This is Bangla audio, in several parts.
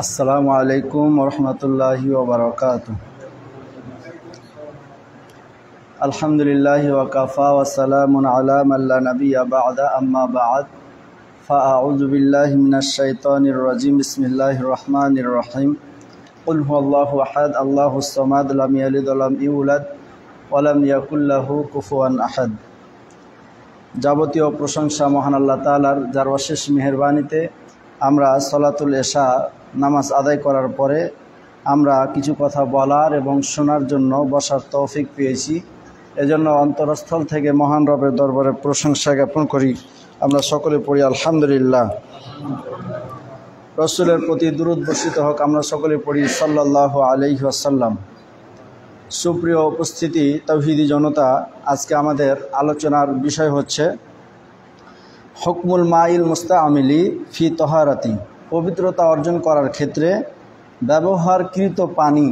আসসালামু আলাইকুম ওরহমতুল্লাহি ওবারাকাতুহু। আলহামদুলিল্লাহি ওয়া কাফা ওয়া সালামুন আলা মান লা নাবিয়্যা বা'দা আম্মা বা'দ ফাআউযু বিল্লাহি মিনাশ শাইতানির রাজিম বিসমিল্লাহির রহমানির রহিম কুল হুয়াল্লাহু আহাদ আল্লাহুস সামাদ লাম ইয়ালিদ ওয়া লাম ইউলাদ ওয়া লাম ইয়াকুল লাহু কুফুয়ান আহাদ। যাবতীয় প্রশংসা মহান আল্লাহ তাআলার, যার অশেষ মেহেরবানিতে আমরা সলাতুল এশা নামাজ আদায় করার পরে আমরা কিছু কথা বলার এবং শোনার জন্য বসার তৌফিক পেয়েছি। এজন্য অন্তরস্থল থেকে মহান রবের দরবারে প্রশংসা জ্ঞাপন করি। আমরা সকলে পড়ি আলহামদুলিল্লাহ। রসুলের প্রতি দুরূদ বর্ষিত হোক। আমরা সকলে পড়ি সাল্লাল্লাহু আলাইহি ওয়াসাল্লাম। সুপ্রিয় উপস্থিতি তাওহীদি জনতা, আজকে আমাদের আলোচনার বিষয় হচ্ছে হুকমুল মাইল মুস্তাআমিলি ফি তাহারাতি, পবিত্রতা অর্জন করার ক্ষেত্রে ব্যবহারকৃত পানি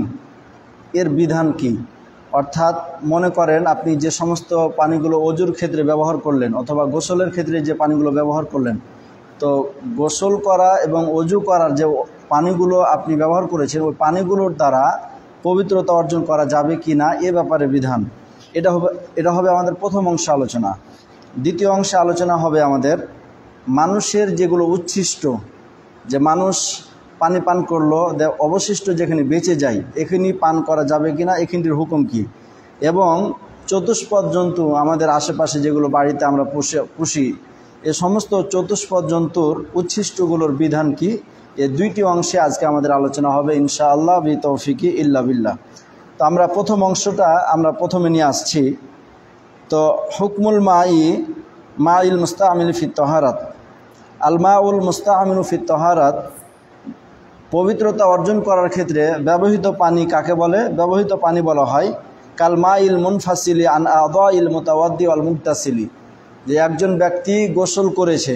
এর বিধান কি। অর্থাৎ মনে করেন আপনি যে সমস্ত পানিগুলো অজুর ক্ষেত্রে ব্যবহার করলেন অথবা গোসলের ক্ষেত্রে যে পানিগুলো ব্যবহার করলেন, তো গোসল করা এবং অজু করার যে পানিগুলো আপনি ব্যবহার করেছেন ওই পানিগুলোর দ্বারা পবিত্রতা অর্জন করা যাবে কি না এ ব্যাপারে বিধান। এটা হবে আমাদের প্রথম অংশ আলোচনা। দ্বিতীয় অংশে আলোচনা হবে আমাদের মানুষের যেগুলো উচ্ছিষ্ট, যে মানুষ পানি পান করলো, অবশিষ্ট যেখানে বেঁচে যায় এখানে পান করা যাবে কিনা, এখানটির হুকুম কি, এবং চতুষ্পদ জন্তু আমাদের আশেপাশে যেগুলো বাড়িতে আমরা পুষি এ সমস্ত চতুষ্পদ জন্তুর উচ্ছিষ্টগুলোর বিধান কি। এই দুইটি অংশে আজকে আমাদের আলোচনা হবে ইনশাআল্লাহ বি তৌফিকি ইল্লা বিল্লাহ। তো আমরা প্রথম অংশটা আমরা প্রথমে নিয়ে আসছি। তো হুকমুল মাইল মুস্তাআমিল ফি তাহারাত। আল মাউল মুস্তাআমিলু ফি তাহারাত, পবিত্রতা অর্জন করার ক্ষেত্রে ব্যবহৃত পানি কাকে বলে? ব্যবহৃত পানি বলা হয় কাল মাইল মুনফাসিলি আন আদাইল মুতাওয়াদ্দি ওয়াল মুগতাসিলি, যে একজন ব্যক্তি গোসল করেছে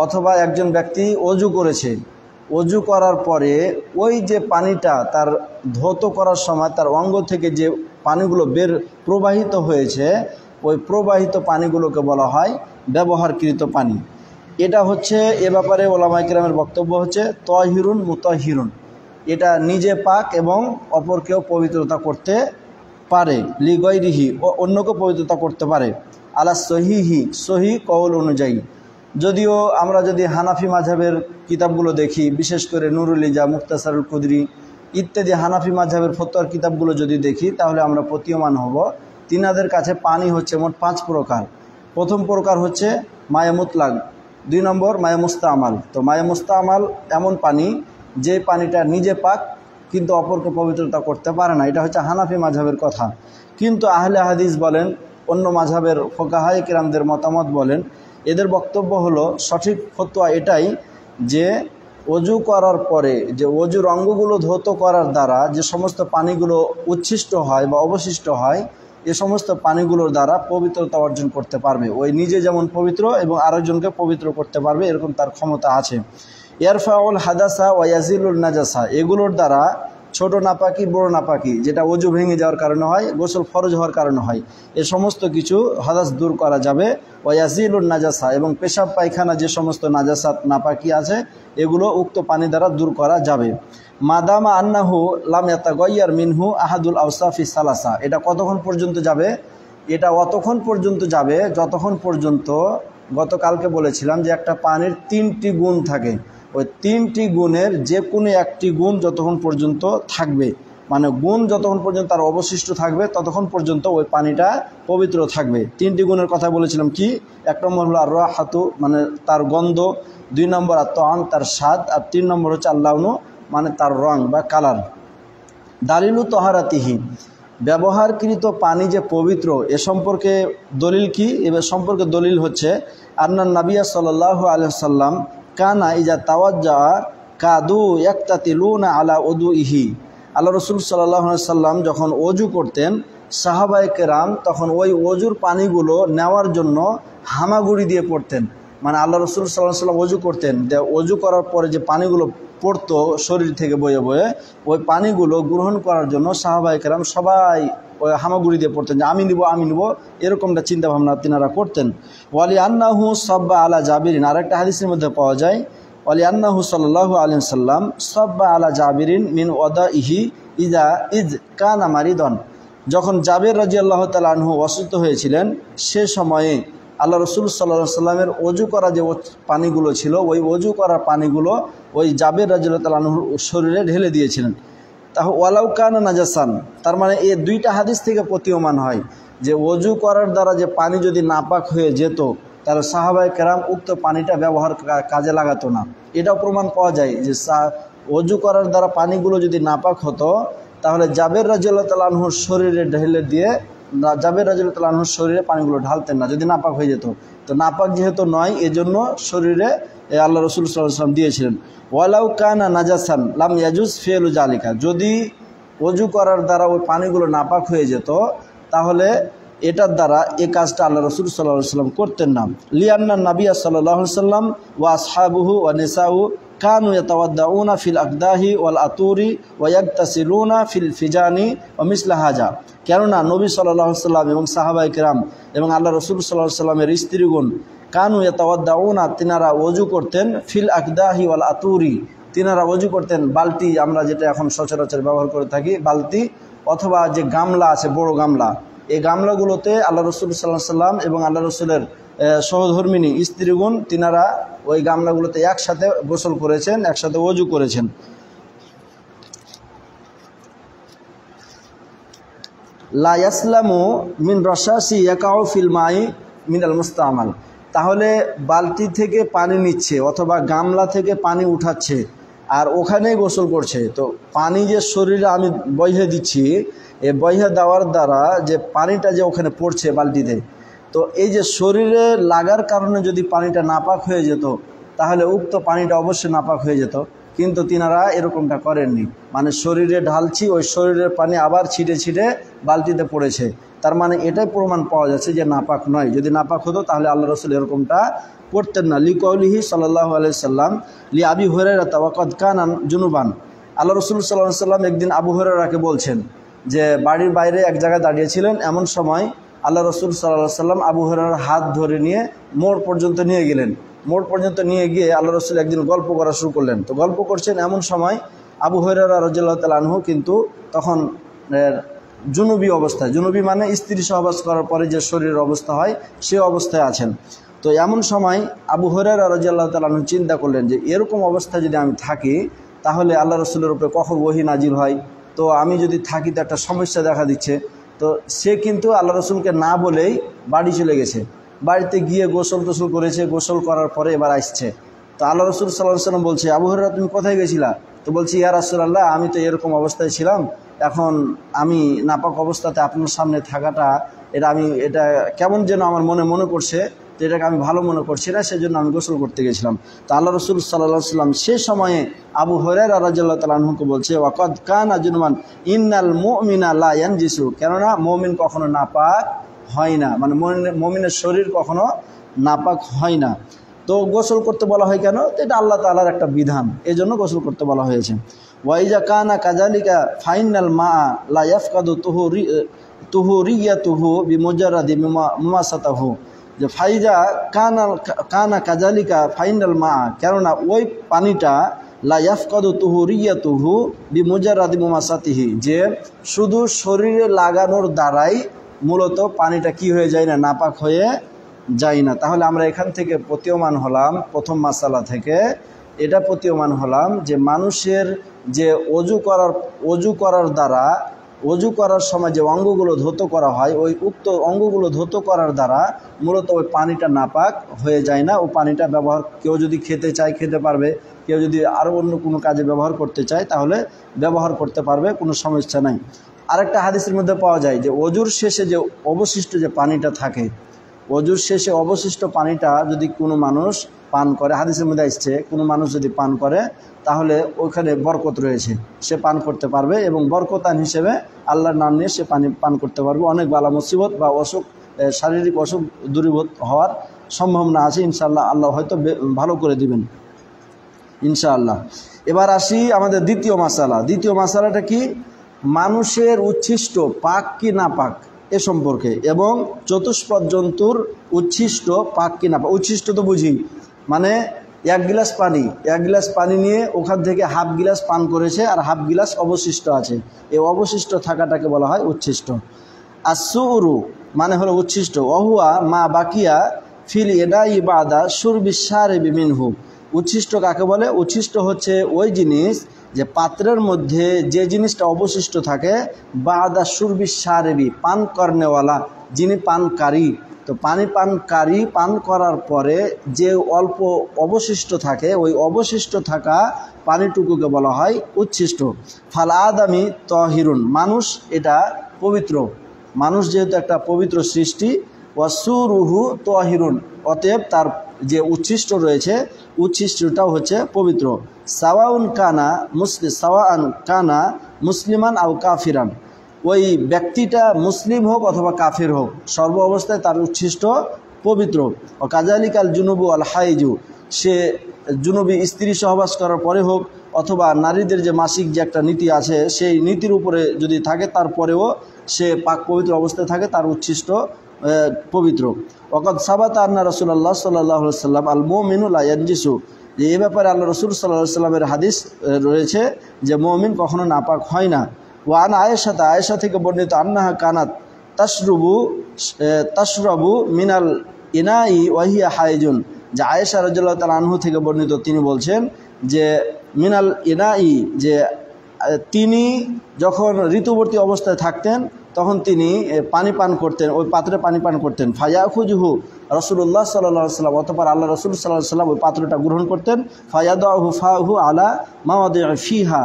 অথবা একজন ব্যক্তি অজু করেছে, অজু করার পরে ওই যে পানিটা তার ধৌত করার সময় তার অঙ্গ থেকে যে পানিগুলো প্রবাহিত হয়েছে ওই প্রবাহিত পানিগুলোকে বলা হয় ব্যবহারকৃত পানি। এটা হচ্ছে এ ব্যাপারে ওলামায়ে কেরামের বক্তব্য হচ্ছে তাহিরুন মুতাহিরুন, এটা নিজে পাক এবং অপরকেও পবিত্রতা করতে পারে, লিগাইরিহি ও অন্যকে পবিত্রতা করতে পারে, আলা সহিহি সহি কওল অনুযায়ী। যদিও আমরা যদি হানাফি মাযহাবের কিতাবগুলো দেখি, বিশেষ করে নুরুল ইজা, মুখতাসারুল কুদরি ইত্যাদি হানাফি মাযহাবের ফতোয়ার কিতাবগুলো যদি দেখি তাহলে আমরা প্রতীয়মান হব তিনাদের কাছে পানি হচ্ছে মোট 5 প্রকার। প্রথম প্রকার হচ্ছে মায়ে মুতলাক, 2 নম্বর মায়ে মুস্তামাল। তো মায়ে মুস্তামাল এমন পানি যে পানিটা নিজে পাক কিন্তু অপরকে পবিত্রতা করতে পারে না, এটা হচ্ছে হানাফি মাযহাবের কথা। কিন্তু আহলে হাদিস বলেন, অন্য মাযহাবের ফুকাহায়ে কেরামদের মতামত বলেন, এদের বক্তব্য হলো সঠিক ফতোয়া এটাই যে অজু করার পরে যে অজুর অঙ্গগুলো ধৌত করার দ্বারা যে সমস্ত পানিগুলো উচ্ছিষ্ট হয় বা অবশিষ্ট হয় এ সমস্ত পানিগুলোর দ্বারা পবিত্রতা অর্জন করতে পারবে। ওই নিজে যেমন পবিত্র এবং আরেকজনকে পবিত্র করতে পারবে, এরকম তার ক্ষমতা আছে। ইয়ারফাউল হাদাসা ওয়া ইয়াজিলুল নাজাসা, এগুলোর দ্বারা ছোট নাপাকি বড় নাপাকি, যেটা অজু ভেঙে যাওয়ার কারণে হয়, গোসল ফরজ হওয়ার কারণে হয়, এ সমস্ত কিছু হাদাস দূর করা যাবে। ওয়া ইয়াজিলুন নাজাসা, এবং পেশাব পায়খানা যে সমস্ত নাজাসাত নাপাকি আছে এগুলো উক্ত পানি দ্বারা দূর করা যাবে। মাদামা আন্নাহু লাম ইয়াতাগায়্যার মিনহু আহাদুল আওসাফি সালাসা, এটা কতক্ষণ পর্যন্ত যাবে? এটা অতক্ষণ পর্যন্ত যাবে যতক্ষণ পর্যন্ত, গতকালকে বলেছিলাম যে একটা পানির 3টি গুণ থাকে, ওই 3টি গুণের যে কোনো একটি গুণ যতক্ষণ পর্যন্ত থাকবে, মানে গুণ যতক্ষণ পর্যন্ত তার অবশিষ্ট থাকবে ততক্ষণ পর্যন্ত ওই পানিটা পবিত্র থাকবে। 3টি গুণের কথা বলেছিলাম কি? 1 নম্বর হলো আর রাহাতু, মানে তার গন্ধ, 2 নম্বর আর তাআম, তার স্বাদ, আর 3 নম্বর হচ্ছে আল্লাউনু, মানে তার রং বা কালার। দালিলু তাহারাতিহি, ব্যবহারকৃত পানি যে পবিত্র এ সম্পর্কে দলিল কি? এবার সম্পর্কে দলিল হচ্ছে আন্নান নাবিয়্যা সাল্লাল্লাহু আলাইহি ওয়াসাল্লাম কানা ইজা তাওয়াজ্জা কাদু ইয়াক্তাতিলুনা আলা উদুইহি, আল্লাহ রাসূল সাল্লাল্লাহু আলাইহি ওয়াসাল্লাম যখন অজু করতেন সাহাবায়ে কেরাম তখন ওই অজুর পানিগুলো নেওয়ার জন্য হামাগুড়ি দিয়ে পড়তেন। মানে আল্লাহ রাসূল সাল্লাল্লাহু আলাইহি ওয়াসাল্লাম অজু করতেন, অজু করার পরে যে পানিগুলো পড়তো শরীর থেকে বয়ে বয়ে, ওই পানিগুলো গ্রহণ করার জন্য সাহাবায়ে কেরাম সবাই ওই হামাগুড়ি দিয়ে পড়তেন যে আমি নিব, এরকমটা চিন্তাভাবনা তিনারা করতেন। ওয়ালি আন্নাহু সাব্বা আলা জাবিরিন, আরেকটা হাদিসের মধ্যে পাওয়া যায় ওয়ালিআন্নাহু সাল্লাল্লাহু আলাইহি ওয়াসাল্লাম সাব্বা আলা জাবিরিন মিন ওয়াদাইহি ইজ কানা মারিদন। যখন জাবের রাদিয়াল্লাহু তাআলা আনহু অসুস্থ হয়েছিলেন সে সময়ে আল্লাহ রসুল সাল্লাল্লাহু আলাইহি ওয়াসাল্লামের অজু করা যে পানিগুলো ছিল ওই অজু করার পানিগুলো ওই জাবের রাদিয়াল্লাহু তাআলা আনহুর শরীরে ঢেলে দিয়েছিলেন। তাহলে ওয়ালাউ কানা নাজাসান, তার মানে এই দুইটা হাদিস থেকে প্রতীয়মান হয় যে অজু করার দ্বারা যে পানি যদি নাপাক হয়ে যেত তাহলে সাহাবায়ে কেরাম উক্ত পানিটা ব্যবহার কাজে লাগাতো না। এটাও প্রমাণ পাওয়া যায় যে অজু করার দ্বারা পানিগুলো যদি নাপাক হতো তাহলে জাবের রাদিয়াল্লাহু তাআলা আনহুর শরীরে ঢেলে দিয়ে জাবের রাদিয়াল্লাহু তাআলা আনহুর শরীরে পানিগুলো ঢালতেন না যদি নাপাক হয়ে যেত। তো নাপাক যেহেতু নয় এজন্য শরীরে আল্লাহ রসুল সাল্লাল্লাহু আলাইহি ওয়াসাল্লাম দিয়েছিলেন। ওয়ালাউ কানা নাজাসান লাম ইয়াজুজ ফিলু জালিকা, যদি অজু করার দ্বারা ওই পানিগুলো নাপাক হয়ে যেত তাহলে এটার দ্বারা এই কাজটা আল্লাহ রসুল সাল্লাল্লাহু আলাইহি ওয়াসাল্লাম করতেন না। লিআন্না নাবিয়্যা সাল্লাল্লাহু আলাইহি ওয়াসাল্লাম ওয়া আসহাবুহু ওয়া নিসাউ কানু ইয়াতাওয়াদ্দাউনা ফিল আকদাহি ওয়াল আতুরি ওয়া ইয়াগতাসিলুনা ফিল ফিজানি ওয়া মিসলা হাজা। কেননা নবী সাল্লাল্লাহু আলাইহি ওয়াসাল্লাম এবং সাহাবায়ে কেরাম এবং আল্লাহ রসুল সাল্লাল্লাহু আলাইহি ওয়াসাল্লামের স্ত্রীগণ কানু ইয়াতাওয়াদ্দাউনা, তিনারা ওযু করতেন, ফিল আকদাহি ওয়াল আতুরি, তিনারা ওযু করতেন বালতি, আমরা যেটা এখন সচরাচর ব্যবহার করে থাকি বালতি, অথবা যে গামলা আছে বড় গামলা, এই গামলাগুলোতে আল্লাহ রসুল সাল্লাল্লাহু আলাইহি ওয়াসাল্লাম এবং আল্লাহ রসুলের সহধর্মিনী স্ত্রীগণ তিনারা ওই গামলাগুলোতে একসাথে গোসল করেছেন, একসাথে ওযু করেছেন। লা ইয়াসলামু মিন রাশাসি ইয়াকাউ ফিল মাই মিনাল মুস্তামাল, তাহলে বালতি থেকে পানি নিচ্ছে অথবা গামলা থেকে পানি উঠাচ্ছে আর ওখানেই গোসল করছে, তো পানি যে শরীরে আমি বইয়ে দিচ্ছি, এই বইয়ে দেওয়ার দ্বারা যে পানিটা যে ওখানে পড়ছে বালতিতে, তো এই যে শরীরে লাগার কারণে যদি পানিটা নাপাক হয়ে যেত তাহলে উক্ত পানিটা অবশ্যই নাপাক হয়ে যেত, কিন্তু তিনারা এরকমটা করেননি। মানে শরীরে ঢালছি, ওই শরীরের পানি আবার ছিটে ছিটে বালতিতে পড়েছে, তার মানে এটাই প্রমাণ পাওয়া যাচ্ছে যে নাপাক নয়। যদি নাপাক হতো তাহলে আল্লাহ রসুল এরকমটা করতেন না। লিকাউলিহি সাল্লাল্লাহু আলাইহি সাল্লাম লি আবি হুরায়রা ওয়া ক্বাদ কানা জুনুবান, আল্লাহ রসুল সাল্লাল্লাহু আলাইহি সাল্লাম একদিন আবু হুরায়রাকে বলছেন যে বাড়ির বাইরে এক জায়গায় দাঁড়িয়েছিলেন, এমন সময় আল্লাহ রসুল সাল্লাল্লাহু আলাইহি সাল্লাম আবু হুরায়রার হাত ধরে নিয়ে মোড় পর্যন্ত নিয়ে গেলেন। মোড় পর্যন্ত নিয়ে গিয়ে আল্লাহ রসুল একদিন গল্প করা শুরু করলেন। তো গল্প করছেন এমন সময় আবু হুরায়রা রাদিয়াল্লাহু তাআলা আনহু কিন্তু তখন জুনুবি অবস্থায়, জুনুবি মানে স্ত্রী সহবাস করার পরে যে শরীরের অবস্থা হয় সে অবস্থায় আছেন। তো এমন সময় আবু হুরায়রা রাদিয়াল্লাহু তাআলা আনহু চিন্তা করলেন যে এরকম অবস্থায় যদি আমি থাকি তাহলে আল্লাহ রসুলের উপরে কখন ওহী নাজিল হয়, তো আমি যদি থাকি তো একটা সমস্যা দেখা দিচ্ছে। তো সে কিন্তু আল্লাহ রসুলকে না বলেই বাড়ি চলে গেছে, বাড়িতে গিয়ে গোসল টোসল করেছে, গোসল করার পরে এবার আসছে। তো আল্লাহ রসুল সাল্লাল্লাহু আলাইহি ওয়াসাল্লাম বলছে, আবু হুরায়রা তুমি কোথায় গেছিলা? তো বলছি, ইয়া রাসূলুল্লাহ, আমি তো এরকম অবস্থায় ছিলাম, এখন আমি নাপাক অবস্থাতে আপনার সামনে থাকাটা এটা কেমন যেন আমার মনে করছে, তো এটাকে আমি ভালো মনে করছি না, সেজন্য আমি গোসল করতে গেছিলাম। তো আল্লাহ রসুল সাল্লাল্লাহু আলাইহি ওয়াসাল্লাম সে সময়ে আবু হুরায়রা রাদিয়াল্লাহু তাআলা আনহুকে বলছে, ওয়া ক্বাদ কানা জুনুবান ইন্নাল মুমিনা লা ইয়ানজিসু, কেননা মুমিন কখনো নাপাক হয় না, মানে মুমিনের শরীর কখনো নাপাক হয় না। তো গোসল করতে বলা হয় কেন? এটা আল্লাহ তাআলার একটা বিধান, এই জন্য গোসল করতে বলা হয়েছে। ওয়াইজা কানা কাজালিকা ফাইনাল মা লা ইয়াফকাদু তুহুরিয়াতুহু বিমুজারাদি মুমাসাতাহু, যে ফাইজা কানা কাজালিকা ফাইনাল মা, কেননা ওই পানিটা লা ইয়াফকাদু তুহুরিয়াতুহু বিমুজারাদি মুমাসাতিহি, যে শুধু শরীরে লাগানোর দ্বারাই মূলত পানিটা কি হয়ে যায় না, নাপাক হয়ে যায় না। তাহলে আমরা এখান থেকে প্রতীয়মান হলাম, প্রথম মাসালা থেকে এটা প্রতীয়মান হলাম যে মানুষের যে অজু করার দ্বারা, অজু করার সময় যে অঙ্গগুলো ধৌত করা হয়, ওই উক্ত অঙ্গগুলো ধৌত করার দ্বারা মূলত ওই পানিটা নাপাক হয়ে যায় না। ও পানিটা ব্যবহার, কেউ যদি খেতে চায় খেতে পারবে, কেউ যদি আরও অন্য কোনো কাজে ব্যবহার করতে চায় তাহলে ব্যবহার করতে পারবে, কোনো সমস্যা নাই। আরেকটা হাদিসের মধ্যে পাওয়া যায় যে অজুর শেষে যে অবশিষ্ট যে পানিটা থাকে, অজুর শেষে অবশিষ্ট পানিটা যদি কোনো মানুষ পান করে, হাদিসের মধ্যে আসছে কোনো মানুষ যদি পান করে তাহলে ওইখানে বরকত রয়েছে, সে পান করতে পারবে এবং বরকতান হিসেবে আল্লাহর নাম নিয়ে সে পানি পান করতে পারবে। অনেক বালা মুসিবত বা অসুখ, শারীরিক অসুখ দূরীভূত হওয়ার সম্ভাবনা আছে ইনশাআল্লাহ, আল্লাহ হয়তো ভালো করে দিবেন ইনশাআল্লাহ। এবার আসি আমাদের দ্বিতীয় মাসালা। দ্বিতীয় মাসালাটা কি? মানুষের উচ্ছিষ্ট পাক কি না পাক এ সম্পর্কে, এবং চতুষ্পদ জন্তুর উচ্ছিষ্ট পাক কি না পাক। উচ্ছিষ্ট তো বুঝি, মানে এক গ্লাস পানি নিয়ে ওখান থেকে হাফ গিলাস পান করেছে আর হাফ গিলাস অবশিষ্ট আছে, এই অবশিষ্ট থাকাটাকে বলা হয় উচ্ছিষ্ট। আর সুরু মানে হলো উচ্ছিষ্ট, অহুয়া মা বাকিয়া ফিল এডাই বাদা সুরবি শারিবি মিনহু। উচ্ছিষ্ট কাকে বলে? উচ্ছিষ্ট হচ্ছে ওই জিনিস যে পাত্রের মধ্যে যে জিনিসটা অবশিষ্ট থাকে, বাদা সুরবি শারিবি পান করনেওয়ালা, যিনি পানকারী, তো পানকারী পান করার পরে যে অল্প অবশিষ্ট থাকে ওই অবশিষ্ট থাকা পানিটুকুকে বলা হয় উচ্ছিষ্ট। ফাল আদামি তহিরুন, মানুষ এটা পবিত্র, মানুষ যেহেতু একটা পবিত্র সৃষ্টি, ওয়াসুরুহু তহিরুন, অতএব তার যে উচ্ছিষ্ট রয়েছে উচ্ছিষ্টটাও হচ্ছে পবিত্র। সাওয়াউন কানা মুসলিমান আও কাফিরান, ওই ব্যক্তিটা মুসলিম হোক অথবা কাফির হোক, সর্ব অবস্থায় তার উচ্ছিষ্ট পবিত্র। ও কাজালিকাল জুনুবু আল হাইজু, সে জুনুবি স্ত্রী সহবাস করার পরে হোক অথবা নারীদের যে মাসিক যে একটা নীতি আছে সেই নীতির উপরে যদি থাকে তারপরেও সে পাক পবিত্র অবস্থায় থাকে, তার উচ্ছিষ্ট পবিত্র। ওয়াকাদ সাবাতা আন্না রাসূলুল্লাহ সাল্লাল্লাহু আলাইহি ওয়াসাল্লাম আল মুমিনু লা ইয়ানজিসু, যে এই ব্যাপারে আল্লাহ রাসূল সাল্লাল্লাহু আলাইহি ওয়াসাল্লামের হাদিস রয়েছে যে মুমিন কখনো নাপাক হয় না। ওয়ান আয়েশা থেকে বর্ণিত আন্নাহা কানাত তাশরাবু মিনাল ইনাই ওয়াহিয়া হাইজুন, যে আয়েশা রাদিয়াল্লাহু তাআলা আনহু থেকে বর্ণিত, তিনি বলছেন যে মিনাল ইনাই, যে তিনি যখন ঋতুবর্তী অবস্থায় থাকতেন তখন তিনি পানি পান করতেন, ওই পাত্রে পানি পান করতেন। ফায়াখুজুহু রাসূলুল্লাহ সাল্লাল্লাহু আলাইহি ওয়াসাল্লাম, অতঃপর আল্লাহ রাসূল সাল্লাল্লাহু আলাইহি ওয়াসাল্লাম ওই পাত্রটা গ্রহণ করতেন। ফায়াদাহু ফাহু আলা মাওয়াদিউ ফিহা,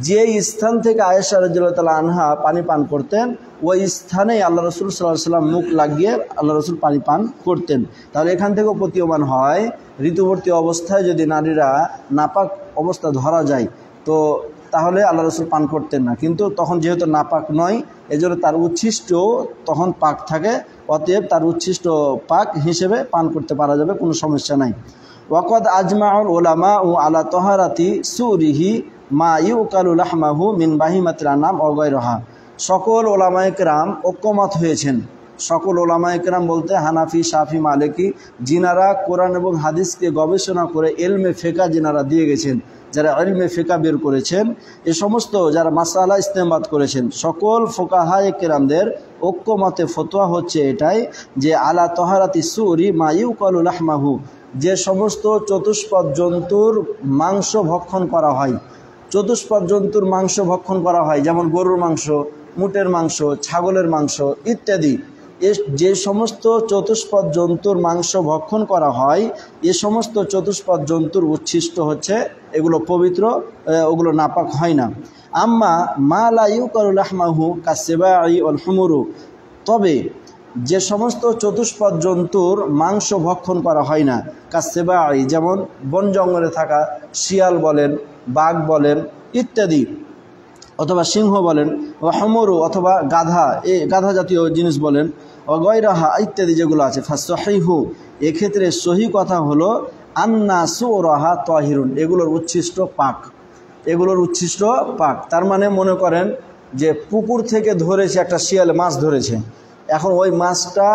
যে স্থান থেকে আয়েশা রাদিয়াল্লাহু তাআলা আনহা পানি পান করতেন ওই স্থানেই আল্লাহ রাসূল সাল্লাল্লাহু আলাইহি ওয়াসাল্লাম মুখ লাগিয়ে আল্লাহ রাসূল পানি পান করতেন। তাহলে এখান থেকেও প্রতীয়মান হয় ঋতুবর্তী অবস্থায় যদি নারীরা নাপাক অবস্থা ধরা যায় তো তাহলে আল্লাহ রাসূল পান করতেন না, কিন্তু তখন যেহেতু নাপাক নয় এজন্য তার উচ্ছিষ্ট তখন পাক থাকে, অতএব তার উচ্ছিষ্ট পাক হিসেবে পান করতে পারা যাবে, কোনো সমস্যা নাই। ওয়াকাদ আজমাউল উলামা ও আলা তহারাতি সুরিহি মা ইউকালু লাহমাহু মিন বাহিমাতিল আনাম ওয়া গায়রিহা, সকল ওলামায়ে কেরাম ঐক্যমত হয়েছেন, সকল ওলামায়ে কেরাম বলতে হানাফি, শাফি, মালিকি, যিনারা কোরআন এবং হাদিসকে গবেষণা করে এলমে ফিকহ যিনারা দিয়ে গেছেন, যারা ইলমে ফিকহ বের করেছেন, এ সমস্ত যারা মাসালা ইস্তেমবাদ করেছেন, সকল ফুকাহায়ে কেরামদের ঐক্যমতে ফতোয়া হচ্ছে এটাই যে আলা তহারাতি সুরি মা ইউকালু লাহমাহু, যে সমস্ত চতুষ্পদ জন্তুর মাংস ভক্ষণ করা হয়, চতুষ্পদ জন্তুর মাংস ভক্ষণ করা হয়, যেমন গরুর মাংস, উটের মাংস, ছাগলের মাংস ইত্যাদি, যে সমস্ত চতুষ্পদ জন্তুর মাংস ভক্ষণ করা হয় এ সমস্ত চতুষ্পদ জন্তুর উচ্ছিষ্ট হচ্ছে, এগুলো পবিত্র, ওগুলো নাপাক হয় না। আম্মা মা লা ইউকালু লাহমাহু কাসসিবাই ওয়াল হুমুরু, তবে যে সমস্ত চতুষ্পদ জন্তুর মাংস ভক্ষণ করা হয় না, কাসসিবাই যেমন বন জঙ্গলে থাকা শিয়াল বলেন, বাঘ বলেন ইত্যাদি, অথবা সিংহ বলেন, ও হুমুরু অথবা গাধা জাতীয় জিনিস বলেন, ও গায়রিহা ইত্যাদি যেগুলো আছে, ফাসহিহু, এক্ষেত্রে সহি কথা হলো আন্না সুরাহা তাহিরুন, এগুলোর উচ্ছিষ্ট পাক, এগুলোর উচ্ছিষ্ট পাক। তার মানে মনে করেন যে পুকুর থেকে ধরেছে একটা শিয়ালে মাছ ধরেছে, এখন ওই মাছটা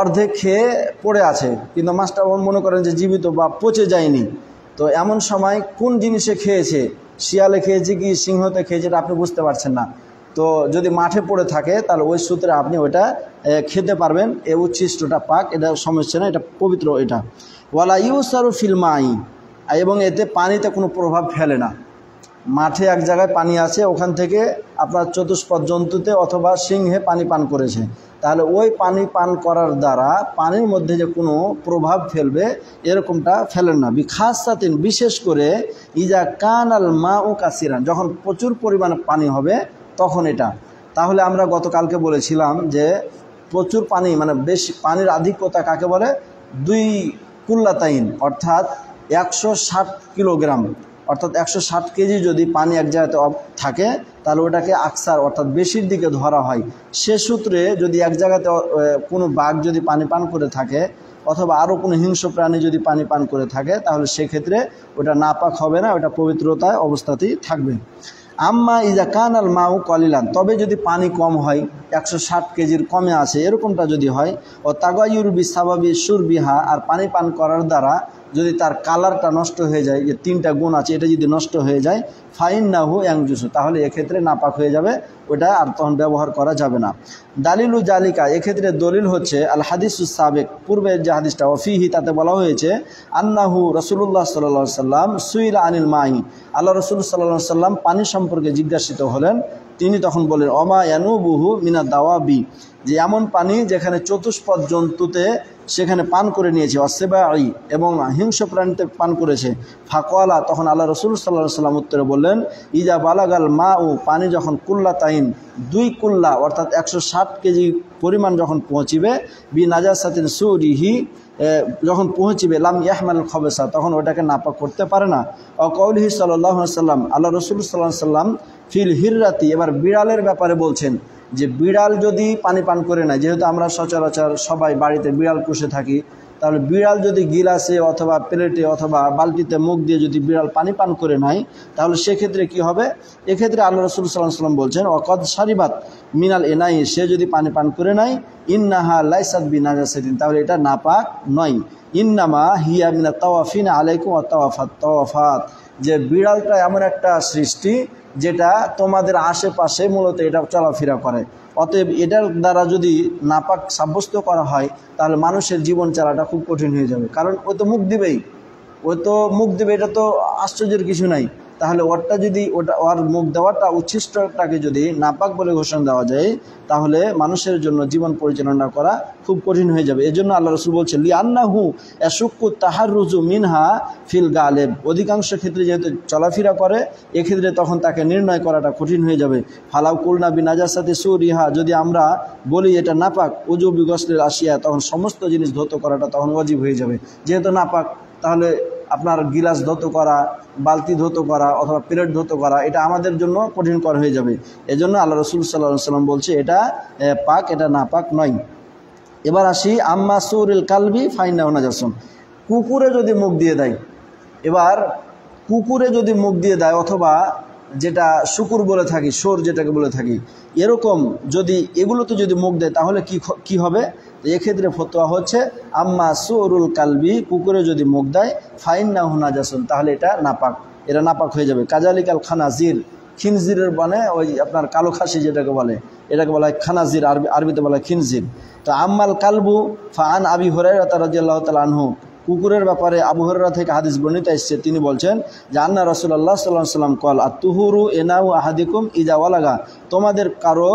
অর্ধেক খেয়ে পড়ে আছে, কিন্তু মাছটা মনে করেন যে জীবিত বা পচে যায়নি, তো এমন সময় কোন জিনিসে খেয়েছে, শিয়ালে খেয়েছে কি সিংহতে খেয়েছে এটা আপনি বুঝতে পারছেন না, তো যদি মাঠে পড়ে থাকে তাহলে ওই সূত্রে আপনি ওইটা খেতে পারবেন, এ উচ্ছিষ্টটা পাক, এটা সমস্যা না, এটা পবিত্র। এটা ওয়ালা ইউসারু ফিল মাই, এবং এতে পানিতে কোনো প্রভাব ফেলে না। মাঠে এক জায়গায় পানি আছে, ওখান থেকে আপনার চতুষ্পদ জন্তুতে অথবা সিংহে পানি পান করেছে, তাহলে ওই পানি পান করার দ্বারা পানির মধ্যে যে কোনো প্রভাব ফেলবে এরকমটা ফেলেন না। বিখাসাতিন, বিশেষ করে ইজা কানাল মা ও কাসিরান, যখন প্রচুর পরিমাণে পানি হবে তখন এটা। তাহলে আমরা গতকালকে বলেছিলাম যে প্রচুর পানি মানে বেশি পানির আধিক্যতা কাকে বলে, 2 কুল্লাতাইন অর্থাৎ 160 কিলোগ্রাম, অর্থাৎ 160 কেজি যদি পানি এক জায়গাতে থাকে তাহলে ওটাকে আকসার অর্থাৎ বেশির দিকে ধরা হয়। সে সূত্রে যদি এক জায়গাতে কোনো বাঘ যদি পানি পান করে থাকে অথবা আরও কোনো হিংস্র প্রাণী যদি পানি পান করে থাকে তাহলে সেক্ষেত্রে ওটা নাপাক হবে না, ওটা পবিত্রতায় অবস্থাতেই থাকবে। আম্মা ইজা কানাল মাউ কলিলান, তবে যদি পানি কম হয়, 160 কেজির কমে আছে এরকমটা যদি হয়, ও তাগায়ুর বিসাবাবি সুরবিহা, আর পানি পান করার দ্বারা যদি তার কালারটা নষ্ট হয়ে যায়, যে 3টা গুণ আছে এটা যদি নষ্ট হয়ে যায়, ফাইন্নাহু ইয়ানজুসু, তাহলে এক্ষেত্রে নাপাক হয়ে যাবে, ওটা আর তখন ব্যবহার করা যাবে না। দালিলু জালিকা, এক্ষেত্রে দলিল হচ্ছে আল হাদিসুস সাবেক, পূর্বের যে হাদিসটা, ওফিহি, তাতে বলা হয়েছে আন্নাহু রাসূলুল্লাহ সাল্লাল্লাহু আলাইহি সাল্লাম সুইলা আনিল মাই, আল্লাহ রাসূল সাল্লাল্লাহু আলাইহি সাল্লাম পানি সম্পর্কে জিজ্ঞাসিত হলেন। তিনি তখন বলেন অমা ইয়ানুবুহু মিনা দাওয়াবি, যে এমন পানি যেখানে চতুষ্পদ জন্তুতে সেখানে পান করে নিয়েছে, অসেবাই, এবং হিংস্র প্রাণীতে পান করেছে। ফাকওয়ালা, তখন আল্লাহ রাসূল সাল্লাল্লাহু আলাইহি সাল্লাম উত্তরে বললেন ইজা বালাগাল মা ও, পানি যখন কুল্লা তাইন, 2 কুল্লা অর্থাৎ 160 কেজি পরিমাণ যখন পৌঁছিবে, বি নাজাসাতিন সুরিহি, যখন পৌঁছিবে, লাম ইয়াহমাল খবেসা, তখন ওটাকে নাপাক করতে পারে না। ও কওলিহি সাল্লাল্লাহু আলাইহি সাল্লাম, আল্লাহ রাসূল সাল্লাল্লাহু আলাইহি সাল্লাম ফিল হিররাতি, এবার বিড়ালের ব্যাপারে বলছেন যে বিড়াল যদি পানি পান করে না, যেহেতু আমরা সচরাচর সবাই বাড়িতে বিড়াল পুষে থাকি, তাহলে বিড়াল যদি গিলাসে অথবা প্লেটে অথবা বালতিতে মুখ দিয়ে যদি বিড়াল পানি পান করে নেয়, তাহলে সেক্ষেত্রে কি হবে? এক্ষেত্রে আল্লাহ রাসূল সাল্লাল্লাহু আলাইহি সাল্লাম বলছেন ওয়াকাদ শারিবাত মিনাল এনাই, সে যদি পানি পান করে নেয়, ইন্নাহা লাইসাত বিনাজাসাতিন, তাহলে এটা নাপাক নয়। ইন্নামা হিয়া মিনাত তাওয়াফিন আলাইকুম ওয়া তাওয়াফাত, যে বিড়ালটা এমন একটা সৃষ্টি যেটা তোমাদের আশেপাশে মূলত এটা চলাফেরা করে, অতএব এটার দ্বারা যদি নাপাক সাব্যস্ত করা হয়, তাহলে মানুষের জীবন চালাটা খুব কঠিন হয়ে যাবে। কারণ ও তো মুখ দিবেই, এটা তো আশ্চর্যের কিছু নাই। তাহলে ওরটা যদি ওর মুখ দেওয়াটা, উচ্ছিষ্টটাকে যদি নাপাক বলে ঘোষণা দেওয়া যায়, তাহলে মানুষের জন্য জীবন পরিচালনা করা খুব কঠিন হয়ে যাবে। এজন্য আল্লাহ রাসূল বলছেন লিআন্নাহু ইয়াশুক্কু তাহাররুজু মিনহা ফিল গালিব, অধিকাংশ ক্ষেত্রে যেহেতু চলাফেরা করে, এক্ষেত্রে তখন তাকে নির্ণয় করাটা কঠিন হয়ে যাবে। ফালাউ কুলনা বিনাজাসাতি সুরিহা, যদি আমরা বলি এটা নাপাক, উজু বিগসলিল আসিয়া, তখন সমস্ত জিনিস ধৌত করাটা তখন ওয়াজিব হয়ে যাবে। যেহেতু নাপাক, তাহলে আপনার গিলাস ধৌত করা, বালতি ধৌত করা অথবা প্লেট ধৌত করা, এটা আমাদের জন্য কঠিনকর হয়ে যাবে। এজন্য আল্লাহ রাসূল সাল্লাল্লাহু আলাইহি সাল্লাম বলছে এটা পাক, এটা নাপাক নয়। এবার আসি আম্মা সুরিল কালবি ফাইন্নাহু নাজাসুন, কুকুরে যদি মুখ দিয়ে দেয়, এবার কুকুরে যদি মুখ দিয়ে দেয় অথবা যেটা শুকুর বলে থাকি, সোর যেটাকে বলে থাকি, এরকম যদি এগুলোতে যদি মুখ দেয়, তাহলে কি হবে? এক্ষেত্রে ফতোয়া হচ্ছে আম্মা সুরুল কালবি, কুকুরে যদি মুখ দেয়, ফাইন্নাহু নাজাসুন, তাহলে এটা নাপাক, এটা নাপাক হয়ে যাবে। কাজালিকাল খানাজির, খিনজিরের মানে ওই আপনার কালো খাসি যেটাকে বলে, এটাকে বলা হয় খানাজির, আরবিতে বলা হয় খিনজির। তো আম্মাল কালবু ফাআন আবি হুরায়রা রাদিয়াল্লাহু তাআলা আনহু, কুকুরের ব্যাপারে আবু হুরায়রা থেকে হাদিস বর্ণিত এসেছে, তিনি বলছেন যে আন্না রাসূলুল্লাহ সাল্লাল্লাহু আলাইহি ওয়াসাল্লাম কল আত-তুহুরু ইনাউ আহাদিকুম ইজা ওয়ালাগা, তোমাদের কারো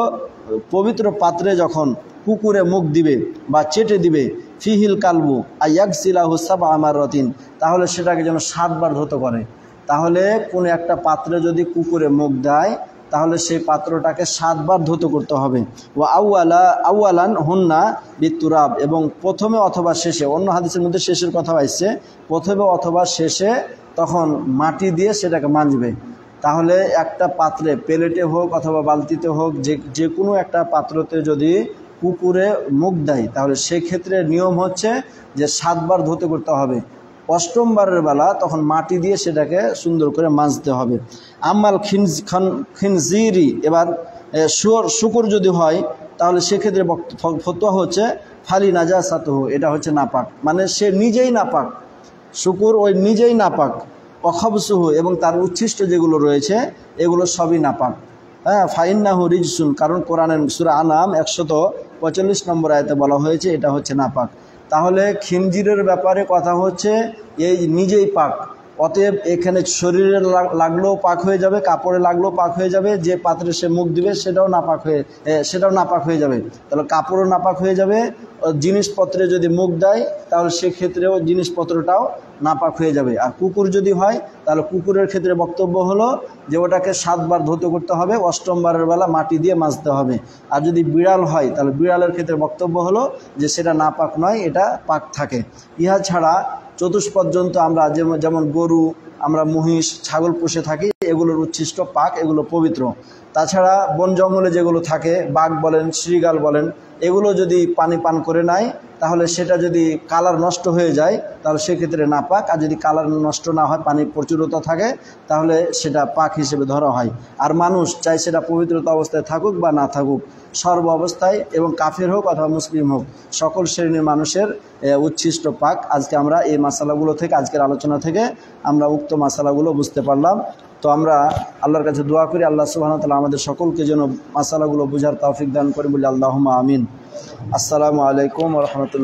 পবিত্র পাত্রে যখন কুকুরে মুখ দিবে বা চেটে দিবে, ফিহিল কালবু আয়াগসিলাহু সাবআ মারাতিন, তাহলে সেটাকে যেন 7 বার ধৌত করে। তাহলে কোনো একটা পাত্রে যদি কুকুরে মুখ দেয়, তাহলে সেই পাত্রটাকে 7 বার ধৌত করতে হবে। ও আউয়ালান হুন্না বিতুরাব, এবং প্রথমে অথবা শেষে, অন্য হাদিসের মধ্যে শেষের কথা আসছে, প্রথমে অথবা শেষে তখন মাটি দিয়ে সেটাকে মাজবে। তাহলে একটা পাত্রে, প্লেটে হোক অথবা বালতিতে হোক, যে কোনো একটা পাত্রতে যদি কুকুরে মুখ দেয়, তাহলে সেক্ষেত্রে নিয়ম হচ্ছে যে 7 বার ধৌত করতে হবে। 8ম বারের বেলা তখন মাটি দিয়ে সেটাকে সুন্দর করে মাজতে হবে। আম্মাল খিনজিরি, এবার শুকুর যদি হয়, তাহলে সেক্ষেত্রে ফতোয়া হচ্ছে ফালি নাজাসাতুহু, এটা হচ্ছে নাপাক, মানে সে নিজেই নাপাক, শুকুর ওই নিজেই নাপাক। অখবসুহু, এবং তার উচ্ছিষ্ট যেগুলো রয়েছে এগুলো সবই নাপাক। হ্যাঁ, ফাইন্নাহু রিজসুন, কারণ কোরআনের সূরা আনাম 145 নম্বর আয়াতে বলা হয়েছে এটা হচ্ছে নাপাক। তাহলে খিনজিরের ব্যাপারে কথা হচ্ছে এই নিজেই পাক, অতএব এখানে শরীরে লাগলেও পাক হয়ে যাবে, কাপড়ে লাগলেও পাক হয়ে যাবে, যে পাত্রে সে মুখ দিবে সেটাও নাপাক হয়ে যাবে। তাহলে কাপড়ও নাপাক হয়ে যাবে, জিনিসপত্রে যদি মুখ দেয় তাহলে সেক্ষেত্রেও জিনিসপত্রটাও নাপাক হয়ে যাবে। আর কুকুর যদি হয়, তাহলে কুকুরের ক্ষেত্রে বক্তব্য হলো যে ওটাকে 7 বার ধৌত করতে হবে, 8ম বারের বেলা মাটি দিয়ে মাজতে হবে। আর যদি বিড়াল হয়, তাহলে বিড়ালের ক্ষেত্রে বক্তব্য হলো যে সেটা নাপাক নয়, এটা পাক থাকে। ইহা ছাড়া চতুষ্পদ জন্তু আমরা যেমন গরু, আমরা মহিষ, ছাগল পুষে থাকি, এগুলোর উচ্ছিষ্ট পাক, এগুলো পবিত্র। তাছাড়া বন জঙ্গলে যেগুলো থাকে, বাঘ বলেন, শ্রীগাল বলেন, এগুলো যদি পানি পান করে নেয়, তাহলে সেটা যদি কালার নষ্ট হয়ে যায় তাহলে সেক্ষেত্রে নাপাক, আর যদি কালার নষ্ট না হয়, পানির প্রচুরতা থাকে, তাহলে সেটা পাক হিসেবে ধরা হয়। আর মানুষ চাই সেটা পবিত্রতা অবস্থায় থাকুক বা না থাকুক, সর্ব অবস্থায়, এবং কাফির হোক অথবা মুসলিম হোক, সকল শ্রেণীর মানুষের উচ্ছিষ্ট পাক। আজকে আমরা এই মাসালাগুলো থেকে, আজকের আলোচনা থেকে আমরা উক্ত মাসালাগুলো বুঝতে পারলাম। তো আমরা আল্লাহর কাছে দোয়া করি, আল্লাহ সুবহানাহু ওয়া তাআলা আমাদের সকলকে যেন মাসালাগুলো বুঝার তৌফিক দান করে বলি আল্লাহুম্মা আমিন। আসসালামু আলাইকুম ওয়া রাহমাতুল্লাহ।